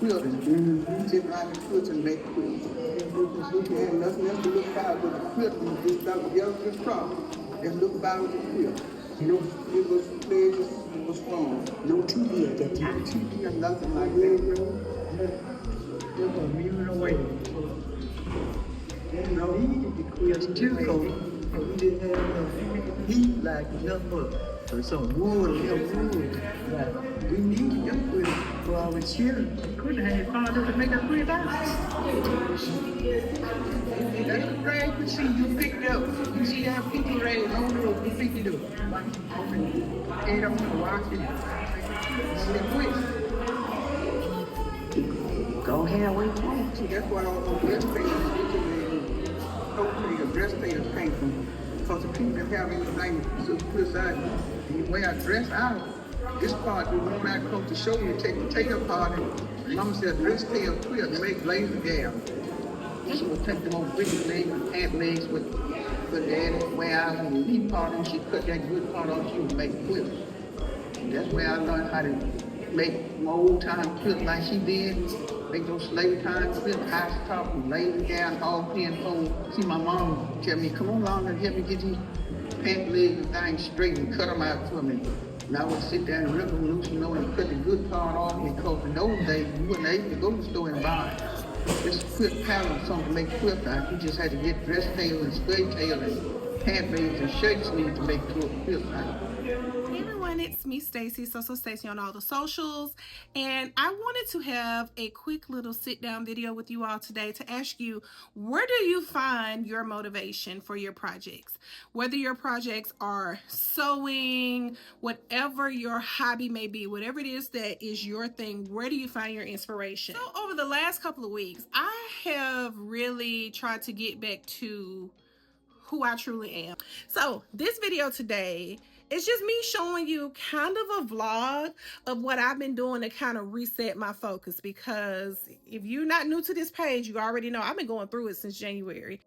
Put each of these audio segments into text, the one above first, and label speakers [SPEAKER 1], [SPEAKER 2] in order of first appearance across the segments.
[SPEAKER 1] quilting. Sit around the quilts and make quilts. You had nothing else to look about with the quilting. Just about yellow across. Just look about with the quilt. No, it was pleasure, it was fun. No TV at that time. No TV or nothing like that. Just a million away. No, the quilts too cold. We didn't have enough heat like enough some wood, Like, we needed them quilts for our children. We couldn't have found them to make a quilt out. That's the rag you see, you pick it up. You see how people rags on the road, you pick it up. They don't want to wash it. They quit. Go ahead, we want. See, that's why all those dress painters, dress painters paint from. Because the people that have anything to criticize the way I dress out, this part, when I come to show you, take a part, and Mama said, dress tail quilt, make laser gown. She would take them old big legs and pant legs with that way out and leave part, and she cut that good part off, she would make quilts. That's where I learned how to make my old time quilt like she did. Make those slave time quilt, high top, and laser gown, all pinfold. See, my mom tell me, come on along and help me get these pant legs and things straight and cut them out for me. And I would sit there and rip them loose, and cut the good part off, because in those days, you wouldn't able to go to the store and buy it. This quilt pattern, something to make quilt out. You just had to get dress tail and skirt tail and pant legs and shirt sleeves to make quilt out.
[SPEAKER 2] Hey everyone, it's me, Stacie, Sew Stacie on all the socials, and I wanted to have a quick little sit-down video with you all today to ask you, where do you find your motivation for your projects? Whether your projects are sewing, whatever your hobby may be, whatever it is that is your thing, where do you find your inspiration? So over the last couple of weeks, I have really tried to get back to who I truly am. So this video today, it's just me showing you kind of a vlog of what I've been doing to kind of reset my focus, because if you're not new to this page, you already know I've been going through it since January.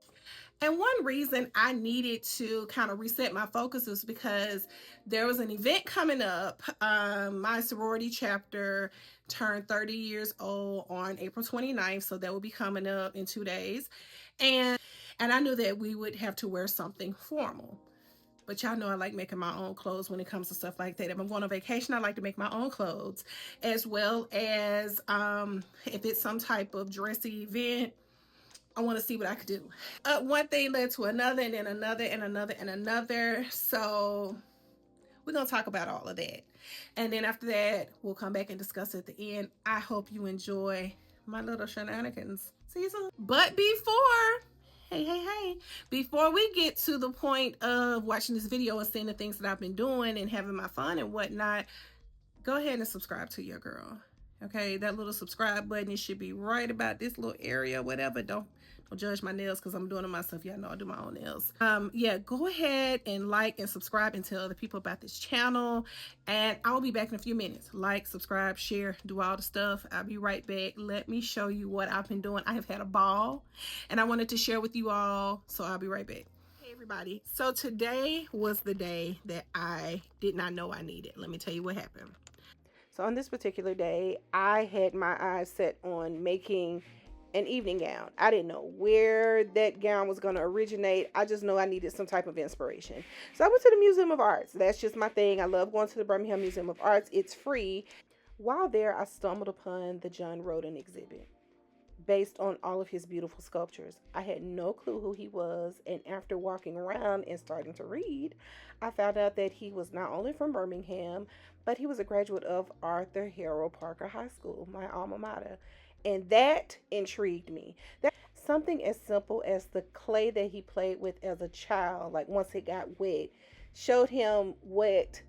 [SPEAKER 2] And one reason I needed to kind of reset my focus is because there was an event coming up. My sorority chapter turned 30 years old on April 29th, so that will be coming up in 2 days. And I knew that we would have to wear something formal. But y'all know I like making my own clothes when it comes to stuff like that. If I'm going on vacation, I like to make my own clothes, as well as if it's some type of dressy event, I want to see what I could do. One thing led to another, and then another, and another, and another. So we're going to talk about all of that. And then after that, we'll come back and discuss at the end. I hope you enjoy my little shenanigans season. But before we get to the point of watching this video and seeing the things that I've been doing and having my fun and whatnot, go ahead and subscribe to your girl. Okay, that little subscribe button, it should be right about this little area, whatever. Don't judge my nails because I'm doing it myself. Y'all know I do my own nails. Yeah, go ahead and like and subscribe and tell other people about this channel. And I'll be back in a few minutes. Like, subscribe, share, do all the stuff. I'll be right back. Let me show you what I've been doing. I have had a ball and I wanted to share with you all, so I'll be right back. Hey everybody, so today was the day that I did not know I needed. Let me tell you what happened. So on this particular day, I had my eyes set on making an evening gown. I didn't know where that gown was going to originate. I just know I needed some type of inspiration. So I went to the Museum of Arts. That's just my thing. I love going to the Birmingham Museum of Arts. It's free. While there, I stumbled upon the John Roden exhibit based on all of his beautiful sculptures. I had no clue who he was, and after walking around and starting to read, I found out that he was not only from Birmingham, but he was a graduate of Arthur Harrow Parker High School, my alma mater. And that intrigued me. That something as simple as the clay that he played with as a child, like once it got wet, showed him what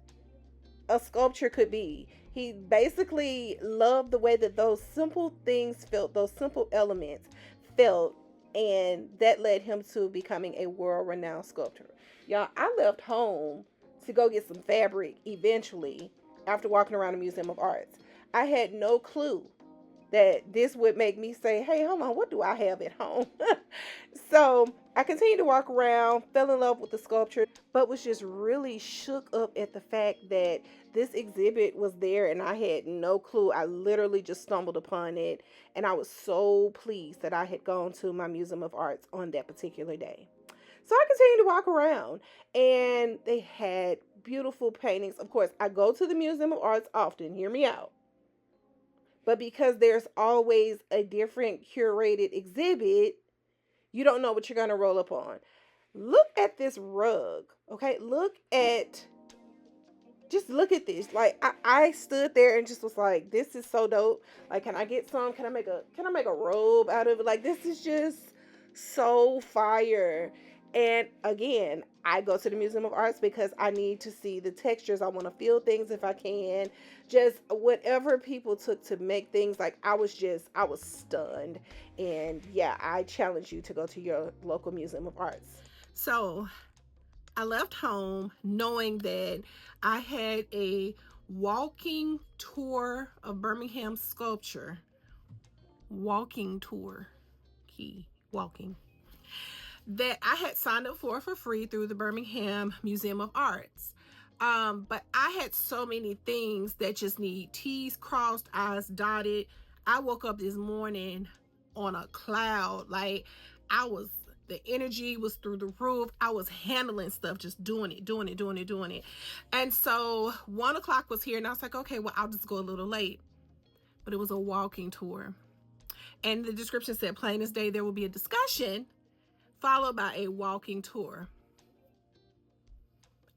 [SPEAKER 2] a sculpture could be. He basically loved the way that those simple things felt, those simple elements felt, and that led him to becoming a world-renowned sculptor. Y'all, I left home to go get some fabric eventually after walking around the Museum of Arts. I had no clue that this would make me say, hey, hold on, what do I have at home? So I continued to walk around, fell in love with the sculpture, but was just really shook up at the fact that this exhibit was there and I had no clue. I literally just stumbled upon it, and I was so pleased that I had gone to my Museum of Arts on that particular day. So I continued to walk around, and they had beautiful paintings. Of course, I go to the Museum of Arts often, hear me out. But because there's always a different curated exhibit, you don't know what you're going to roll up on. Look at this rug, okay? Just look at this. Like I stood there and just was like, this is so dope. Like, can I get some? Can I make a robe out of it? Like, this is just so fire. And again, I go to the Museum of Arts because I need to see the textures. I want to feel things if I can. Just whatever people took to make things, like I was stunned. And yeah, I challenge you to go to your local Museum of Arts. So I left home knowing that I had a walking tour of Birmingham sculpture. Walking tour. Key. Walking. That I had signed up for free through the Birmingham Museum of Arts. But I had so many things that just need T's crossed, I's dotted. I woke up this morning on a cloud. Like, the energy was through the roof. I was handling stuff, just doing it. And so 1 o'clock was here, and I was like, okay, well, I'll just go a little late. But it was a walking tour. And the description said, plain as day, there will be a discussion followed by a walking tour.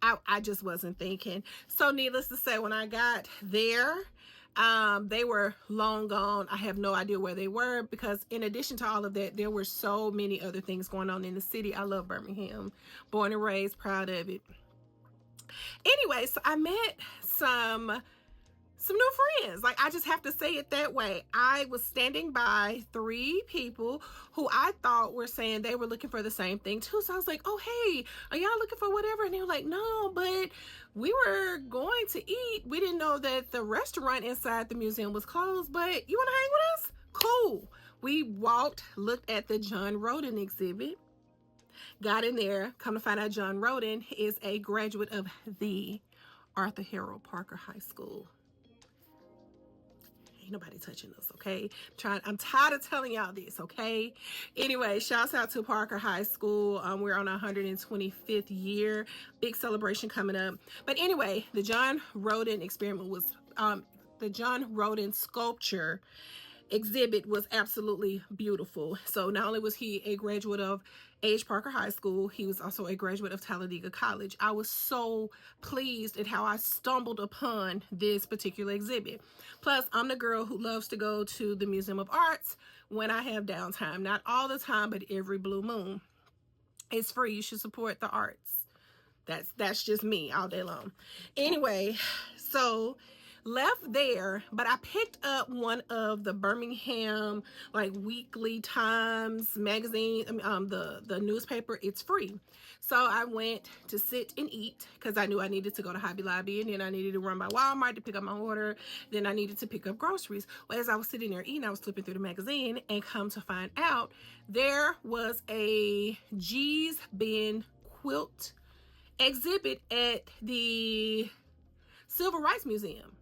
[SPEAKER 2] I just wasn't thinking. So needless to say, when I got there, they were long gone. I have no idea where they were, because in addition to all of that, there were so many other things going on in the city. I love Birmingham, born and raised, proud of it. Anyway, so I met some new friends. Like, I just have to say it that way. I was standing by 3 people who I thought were saying they were looking for the same thing too. So I was like, oh, hey, are y'all looking for whatever? And they were like, no, but we were going to eat. We didn't know that the restaurant inside the museum was closed, but you want to hang with us? Cool. We walked, looked at the John Roden exhibit, got in there. Come to find out, John Roden is a graduate of the Arthur Harold Parker High School. Nobody touching us, okay? I'm tired of telling y'all this, okay? Anyway, shouts out to Parker High School. We're on our 125th year. Big celebration coming up. But anyway, the John Roden experiment was, the John Roden sculpture exhibit was absolutely beautiful. So not only was he a graduate of H. Parker High School, he was also a graduate of Talladega College. I was so pleased at how I stumbled upon this particular exhibit. Plus, I'm the girl who loves to go to the Museum of Arts when I have downtime. Not all the time, but every blue moon. It's free. You should support the arts. That's just me all day long. Anyway, so left there, but I picked up one of the Birmingham like weekly Times magazine, the newspaper. It's free. So I went to sit and eat because I knew I needed to go to Hobby Lobby, and then I needed to run by Walmart to pick up my order. Then I needed to pick up groceries. Well, as I was sitting there eating, I was flipping through the magazine, and come to find out, there was a G's Ben quilt exhibit at the Civil Rights Museum.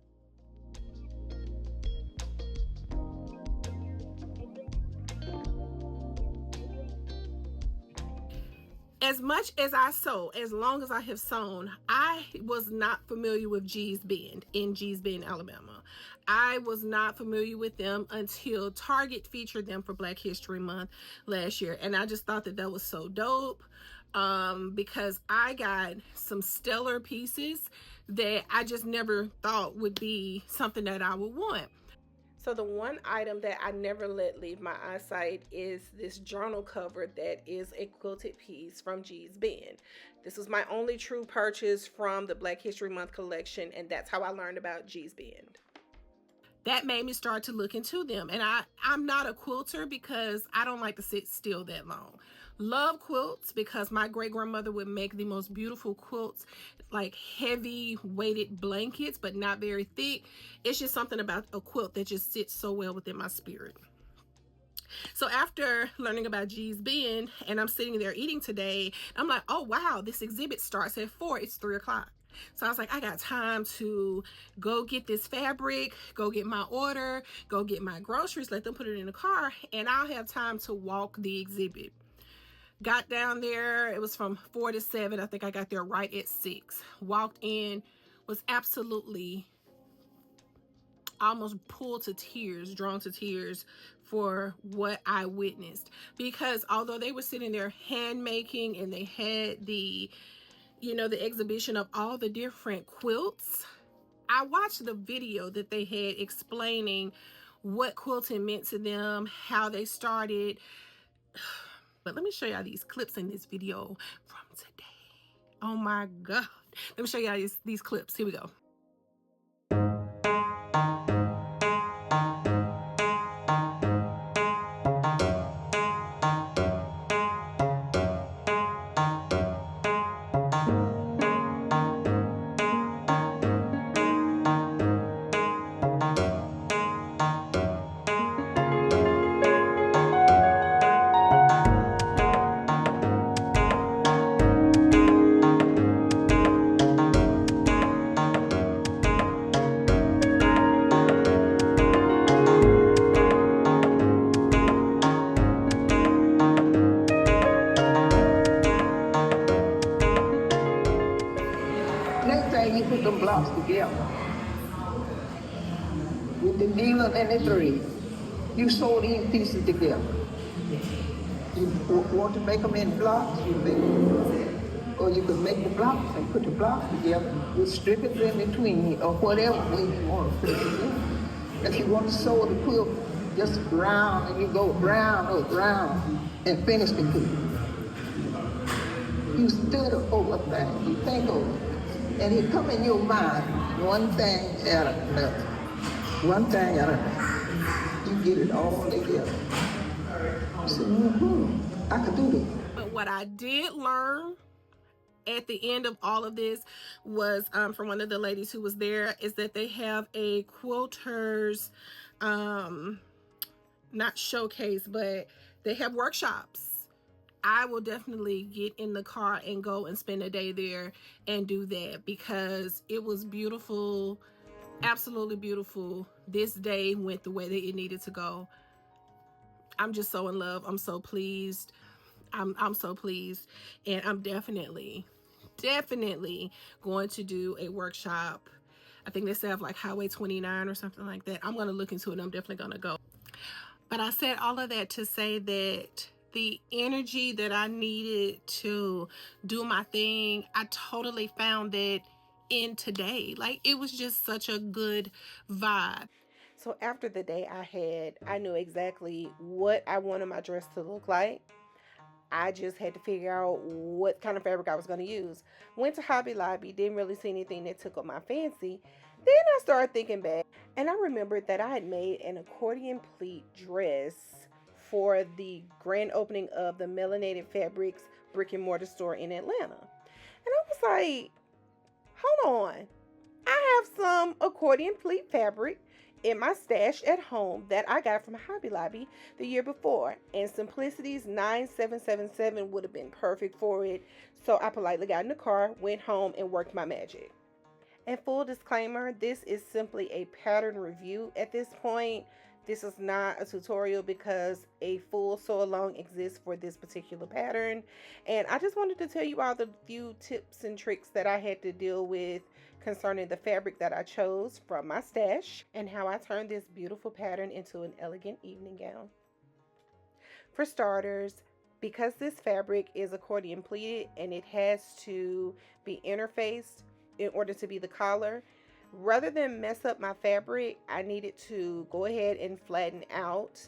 [SPEAKER 2] As much as I sew, as long as I have sewn, I was not familiar with G's Bend in G's Bend, Alabama. I was not familiar with them until Target featured them for Black History Month last year. And I just thought that that was so dope, because I got some stellar pieces that I just never thought would be something that I would want. So the one item that I never let leave my eyesight is this journal cover that is a quilted piece from G's Bend. This was my only true purchase from the Black History Month collection, and that's how I learned about G's Bend. that made me start to look into them. And I'm not a quilter because I don't like to sit still that long. Love quilts because my great grandmother would make the most beautiful quilts, like heavy weighted blankets, but not very thick. It's just something about a quilt that just sits so well within my spirit. So after learning about G's Bend, and I'm sitting there eating today, I'm like, oh wow, this exhibit starts at 4, it's 3 o'clock. So I was like, I got time to go get this fabric, go get my order, go get my groceries, let them put it in the car, and I'll have time to walk the exhibit. Got down there, it was from 4 to 7. I think I got there right at 6. Walked in, was absolutely almost pulled to tears, drawn to tears for what I witnessed. Because although they were sitting there hand making and they had the, you know, the exhibition of all the different quilts, I watched the video that they had explaining what quilting meant to them, how they started. But let me show y'all these clips in this video from today. Oh my God. Let me show y'all these clips. Here we go.
[SPEAKER 1] Next thing you put them blocks together with the needle and the thread. You sew these pieces together. You want to make them in blocks, you make them. Or you could make the blocks and put the blocks together with strippers in between or whatever way you want to put it together. If you want to sew the quilt just round and you go round or round and finish the quilt. You study over things, you think over it. And it come in your mind, one thing at another. One thing at another. You get it all together. So, I could do this.
[SPEAKER 2] But what I did learn at the end of all of this was from one of the ladies who was there, is that they have a quilters, not showcase, but they have workshops. I will definitely get in the car and go and spend a day there and do that, because it was beautiful, absolutely beautiful. This day went the way that it needed to go. I'm just so in love. I'm so pleased. I'm so pleased, and I'm definitely going to do a workshop. I think they say have like Highway 29 or something like that. I'm going to look into it, and I'm definitely going to go. But I said all of that to say that the energy that I needed to do my thing, I totally found that in today. Like, it was just such a good vibe. So after the day I had, I knew exactly what I wanted my dress to look like. I just had to figure out what kind of fabric I was going to use. Went to Hobby Lobby, didn't really see anything that took up my fancy. Then I started thinking back, and I remembered that I had made an accordion pleat dress for the grand opening of the Melanated Fabrics brick and mortar store in Atlanta. And I was like, hold on. I have some accordion pleat fabric in my stash at home that I got from Hobby Lobby the year before, and Simplicity's 9777 would have been perfect for it. So I politely got in the car, went home, and worked my magic. And full disclaimer, this is simply a pattern review at this point. This is not a tutorial because a full sew along exists for this particular pattern. And I just wanted to tell you all the few tips and tricks that I had to deal with concerning the fabric that I chose from my stash, and how I turned this beautiful pattern into an elegant evening gown. For starters, because this fabric is accordion pleated and it has to be interfaced in order to be the collar, rather than mess up my fabric, I needed to go ahead and flatten out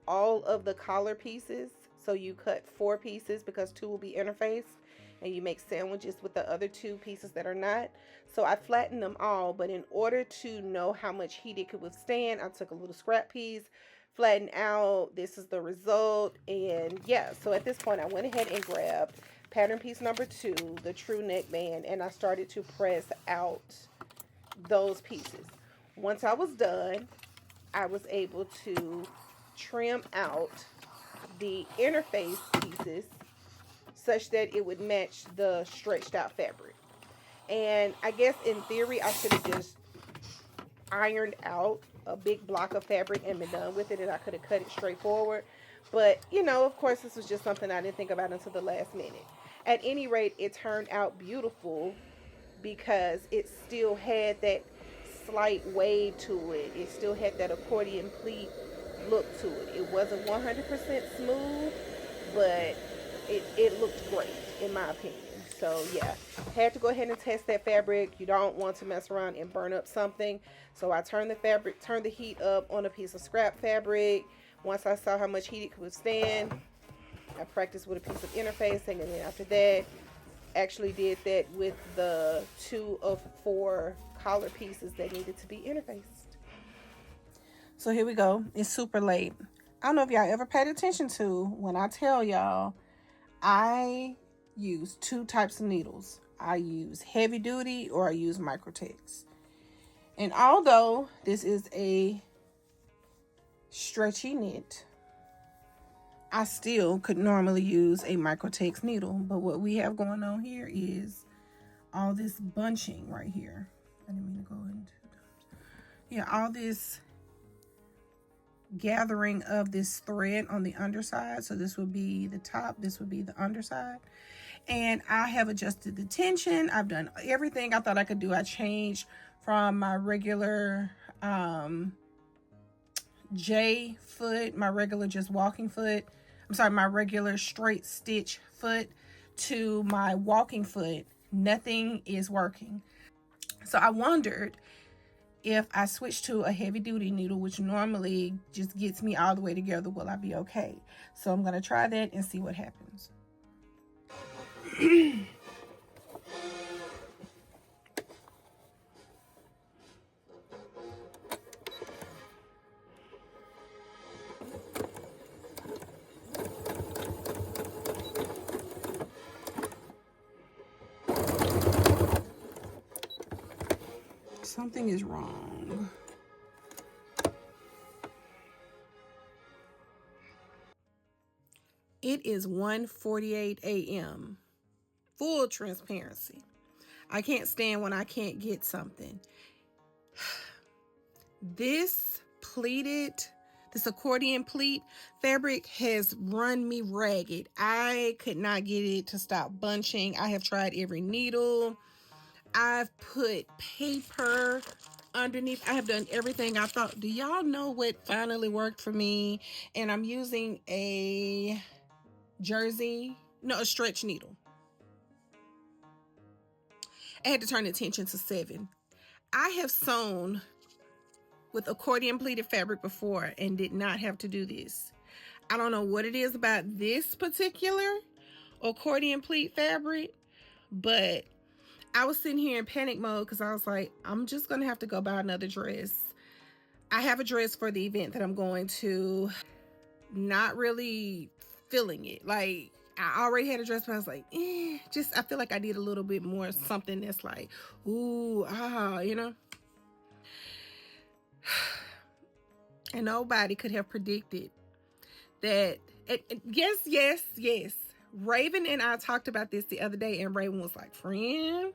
[SPEAKER 2] all of the collar pieces. So you cut 4 pieces because 2 will be interfaced. and you make sandwiches with the other two pieces that are not. So I flattened them all, but in order to know how much heat it could withstand, I took a little scrap piece, flattened out. This is the result. And yeah, so at this point I went ahead and grabbed pattern piece number 2, the true neckband, and I started to press out those pieces. Once I was done, I was able to trim out the interface pieces such that it would match the stretched out fabric. And I guess in theory I should have just ironed out a big block of fabric and been done with it, and I could have cut it straight forward. But you know, of course, this was just something I didn't think about until the last minute. At any rate, it turned out beautiful because it still had that slight wave to it. It still had that accordion pleat look to it. It wasn't 100% smooth, but it looked great in my opinion. So yeah, had to go ahead and test that fabric. You don't want to mess around and burn up something. So I turned the heat up on a piece of scrap fabric. Once I saw how much heat it could withstand, I practiced with a piece of interfacing, and then after that, actually did that with the 2 of 4 collar pieces that needed to be interfaced. So here we go. It's super late. I don't know if y'all ever paid attention to when I tell y'all I use 2 types of needles. I use heavy duty or I use Microtex. And although this is a stretchy knit, I still could normally use a Microtex needle. But what we have going on here is all this bunching right here. I didn't mean to go into that. Yeah, all this gathering of this thread on the underside. So this would be the top, this would be the underside. And I have adjusted the tension. I've done everything I thought I could do. I changed from my regular J foot, my regular just walking foot. I'm sorry, my regular straight stitch foot to my walking foot. Nothing is working. So I wondered if I switch to a heavy duty needle, which normally just gets me all the way together, will I be okay? So I'm going to try that and see what happens. Something is wrong. It is 1:48 a.m. Full transparency. I can't stand when I can't get something. This accordion pleat fabric has run me ragged. I could not get it to stop bunching. I have tried every needle. I've put paper underneath. I have done everything. I thought, do y'all know what finally worked for me? And I'm using a stretch needle. I had to turn the tension to 7. I have sewn with accordion pleated fabric before and did not have to do this. I don't know what it is about this particular accordion pleat fabric, but I was sitting here in panic mode because I was like, I'm just going to have to go buy another dress. I have a dress for the event that I'm going to. Not really feeling it. Like, I already had a dress, but I was like, I feel like I need a little bit more something that's like, ooh, you know? And nobody could have predicted that. Yes. Raven and I talked about this the other day, and Raven was like, friend,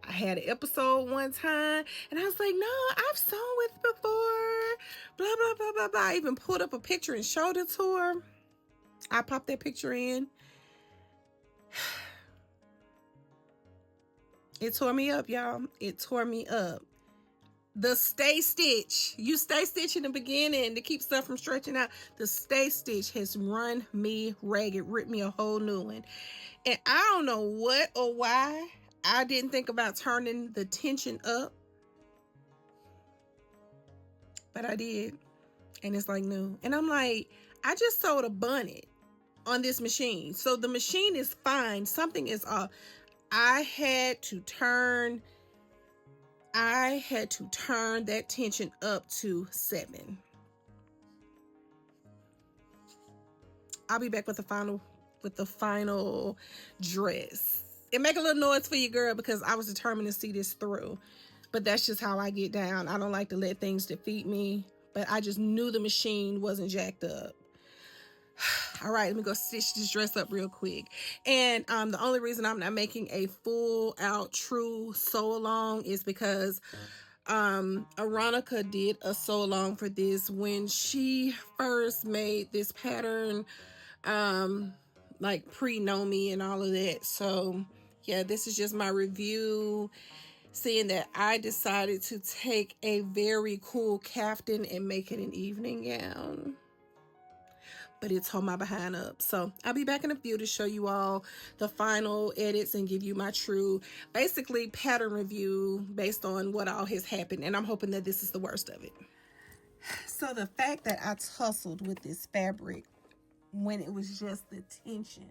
[SPEAKER 2] I had an episode one time, and I was like, no, I've sewn with before, blah, blah, blah, blah, blah. I even pulled up a picture and showed it to her. I popped that picture in. It tore me up, y'all. It tore me up. The stay stitch, you stay stitch in the beginning to keep stuff from stretching out. The stay stitch has run me ragged, ripped me a whole new one. And I don't know what or why I didn't think about turning the tension up, but I did. And it's like new. And I'm like, I just sewed a bonnet. on this machine. So the machine is fine. Something is off. I had to turn that tension up to 7. I'll be back with the final dress. It make a little noise for you, girl, because I was determined to see this through. But that's just how I get down. I don't like to let things defeat me. But I just knew the machine wasn't jacked up. All right, let me go stitch this dress up real quick. And the only reason I'm not making a full out true sew along is because Aronica did a sew along for this when she first made this pattern, like pre-know me and all of that. So yeah, this is just my review, seeing that I decided to take a very cool caftan and make it an evening gown. But it tore my behind up. So I'll be back in a few to show you all the final edits and give you my true, basically, pattern review based on what all has happened. And I'm hoping that this is the worst of it. So the fact that I tussled with this fabric when it was just the tension,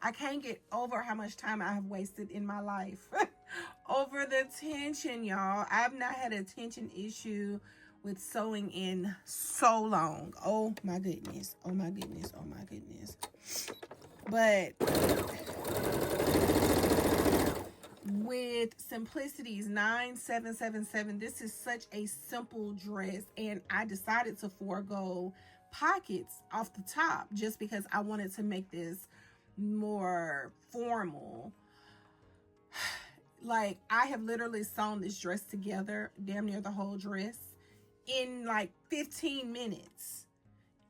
[SPEAKER 2] I can't get over how much time I have wasted in my life over the tension, y'all. I've not had a tension issue with sewing in so long. Oh my goodness. Oh my goodness. Oh my goodness. But with Simplicity's 9777, this is such a simple dress, and I decided to forego pockets off the top just because I wanted to make this more formal. Like, I have literally sewn this dress together, damn near the whole dress, in like 15 minutes.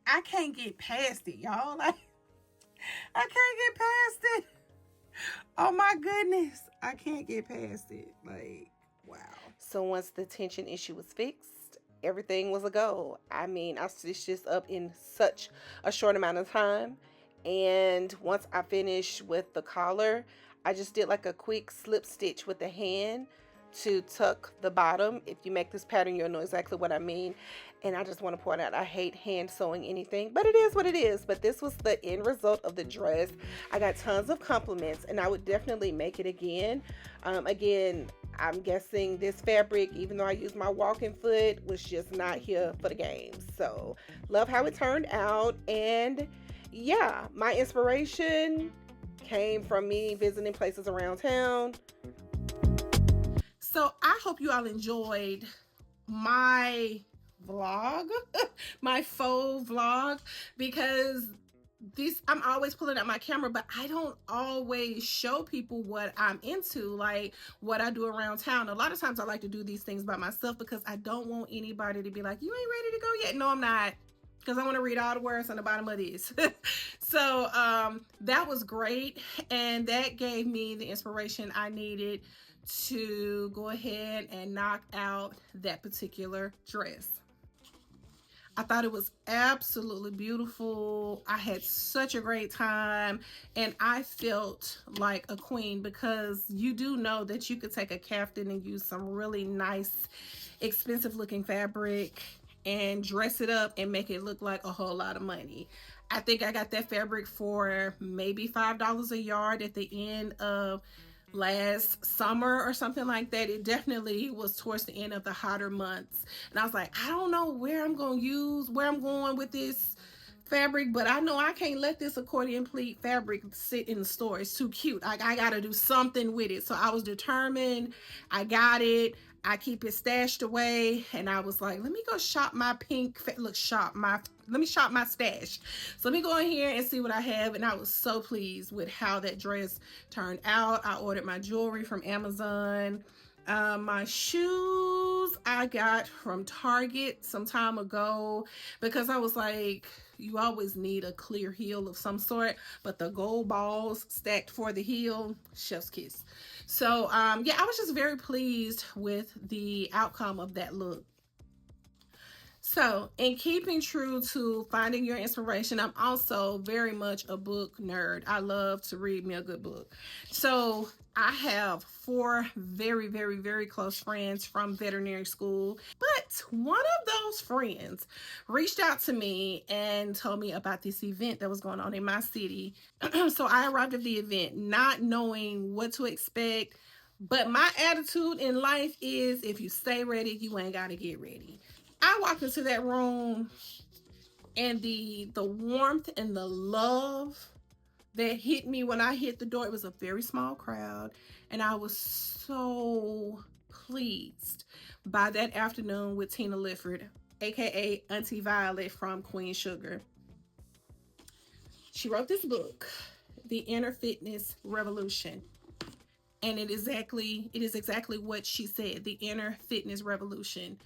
[SPEAKER 2] I can't get past it, y'all. Like, I can't get past it. Oh my goodness. I can't get past it. Like, wow. So once the tension issue was fixed, everything was a go. I mean, I stitched this up in such a short amount of time. And once I finished with the collar, I just did like a quick slip stitch with the hand to tuck the bottom. If you make this pattern, you'll know exactly what I mean. And I just want to point out, I hate hand sewing anything, but it is what it is. But this was the end result of the dress. I got tons of compliments, and I would definitely make it again. Again, I'm guessing this fabric, even though I used my walking foot, was just not here for the game. So love how it turned out. And yeah, my inspiration came from me visiting places around town. So I hope you all enjoyed my vlog, my faux vlog, because I'm always pulling out my camera, but I don't always show people what I'm into, like what I do around town. A lot of times I like to do these things by myself because I don't want anybody to be like, you ain't ready to go yet. No, I'm not, because I want to read all the words on the bottom of this. So that was great, and that gave me the inspiration I needed to go ahead and knock out that particular dress. I thought it was absolutely beautiful. I had such a great time, and I felt like a queen, because you do know that you could take a caftan and use some really nice, expensive looking fabric and dress it up and make it look like a whole lot of money. I think I got that fabric for maybe $5 a yard at the end of last summer or something like that. It definitely was towards the end of the hotter months, and I was like, I don't know where I'm going with this fabric, but I know I can't let this accordion pleat fabric sit in the store. It's too cute. I gotta do something with it. So I was determined. I got it. I keep it stashed away, and I was like, let me go shop my let me shop my stash. So let me go in here and see what I have. And I was so pleased with how that dress turned out. I ordered my jewelry from Amazon. My shoes I got from Target some time ago, because I was like, you always need a clear heel of some sort, but the gold balls stacked for the heel, chef's kiss. So yeah, I was just very pleased with the outcome of that look. So, in keeping true to finding your inspiration, I'm also very much a book nerd. I love to read me a good book. So, I have four very, very, very close friends from veterinary school. But one of those friends reached out to me and told me about this event that was going on in my city. So, I arrived at the event not knowing what to expect. But my attitude in life is if you stay ready, you ain't got to get ready. I walked into that room and the warmth and the love that hit me when I hit the door, it was a very small crowd, and I was so pleased by that afternoon with Tina Lifford, aka Auntie Violet from Queen Sugar. She wrote this book, The Inner Fitness Revolution. And it is exactly what she said, the inner fitness revolution.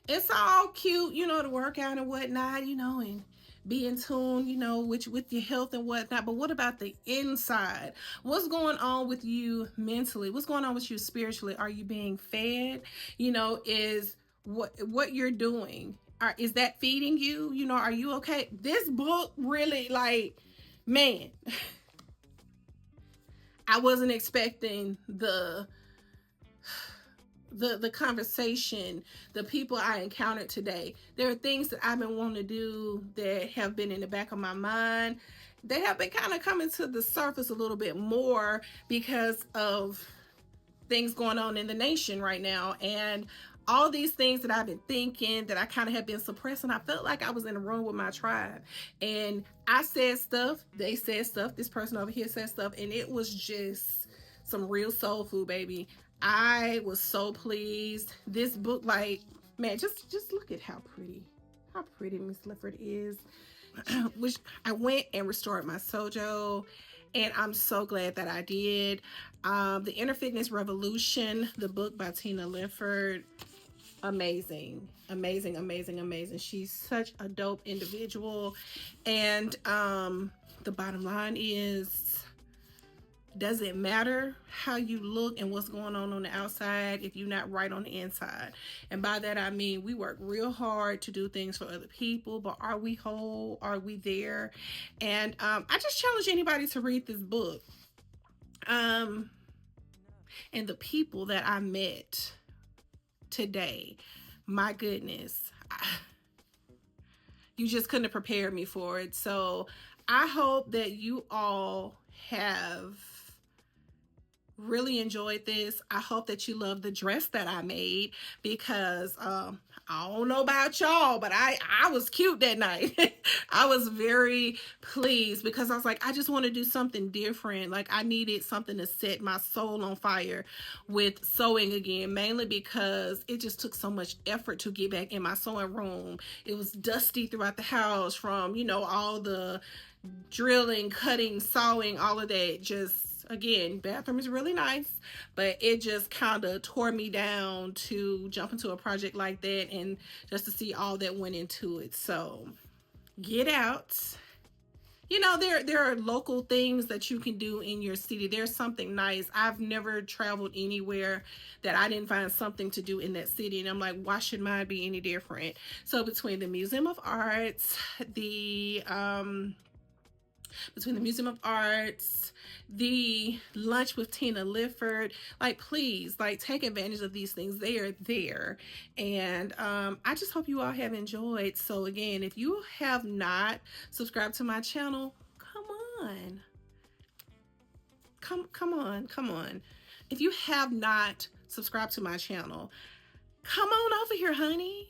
[SPEAKER 2] It's all cute, to work out and whatnot, and be in tune, with your health and whatnot. But what about the inside? What's going on with you mentally? What's going on with you spiritually? Are you being fed? Is what you're doing, is that feeding you? Are you okay? This book really, man, I wasn't expecting the conversation, the people I encountered today. There are things that I've been wanting to do that have been in the back of my mind. They have been kind of coming to the surface a little bit more because of things going on in the nation right now. And all these things that I've been thinking that I kind of have been suppressing, I felt like I was in a room with my tribe. And I said stuff, they said stuff, this person over here said stuff, and it was just some real soul food, baby. I was so pleased. This book, man, just look at how pretty Miss Lifford is. Which I went and restored my sojo, and I'm so glad that I did. The Inner Fitness Revolution, the book by Tina Lifford, amazing. She's such a dope individual. And the bottom line is, does it matter how you look and what's going on the outside if you're not right on the inside? And by that I mean we work real hard to do things for other people, but are we whole? Are we there? And I just challenge anybody to read this book. And the people that I met today, my goodness, you just couldn't have prepared me for it. So I hope that you all have really enjoyed this. I hope that you love the dress that I made, because I don't know about y'all, but I was cute that night. I was very pleased because I was like, I just want to do something different. Like, I needed something to set my soul on fire with sewing again, mainly because it just took so much effort to get back in my sewing room. It was dusty throughout the house from, all the drilling, cutting, sewing, all of that. Just, again, bathroom is really nice, but it just kind of tore me down to jump into a project like that and just to see all that went into it. So get out. There are local things that you can do in your city. There's something nice. I've never traveled anywhere that I didn't find something to do in that city. And I'm like, why should mine be any different? So between the Museum of Arts, the lunch with Tina Lifford, please, take advantage of these things. They are there. And I just hope you all have enjoyed. So again, if you have not subscribed to my channel, come on. If you have not subscribed to my channel, come on over here, honey.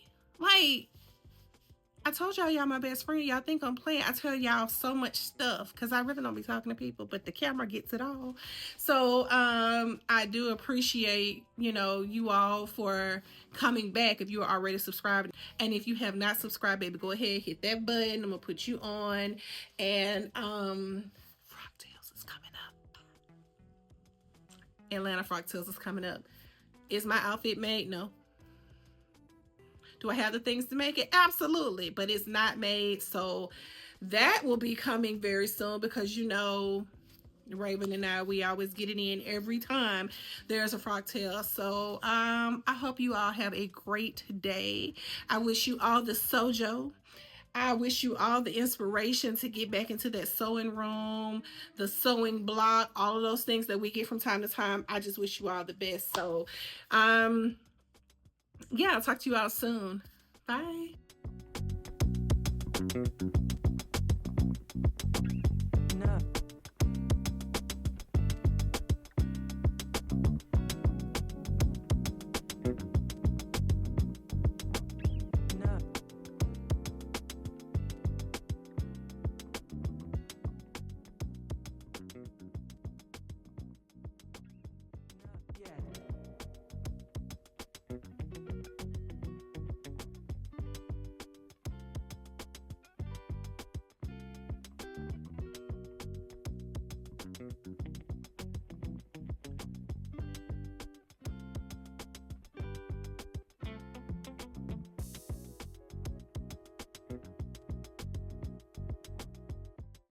[SPEAKER 2] I told y'all my best friend. Y'all think I'm playing. I tell y'all so much stuff because I really don't be talking to people, but the camera gets it all. So I do appreciate, you all for coming back if you are already subscribed. And if you have not subscribed, baby, go ahead, hit that button. I'm going to put you on. And Frog Tales is coming up. Atlanta Frog Tales is coming up. Is my outfit made? No. Do I have the things to make it? Absolutely, but it's not made. So that will be coming very soon because, Raven and I, we always get it in every time there's a frog tale. So I hope you all have a great day. I wish you all the sojo. I wish you all the inspiration to get back into that sewing room, the sewing block, all of those things that we get from time to time. I just wish you all the best. So yeah, I'll talk to you all soon. Bye.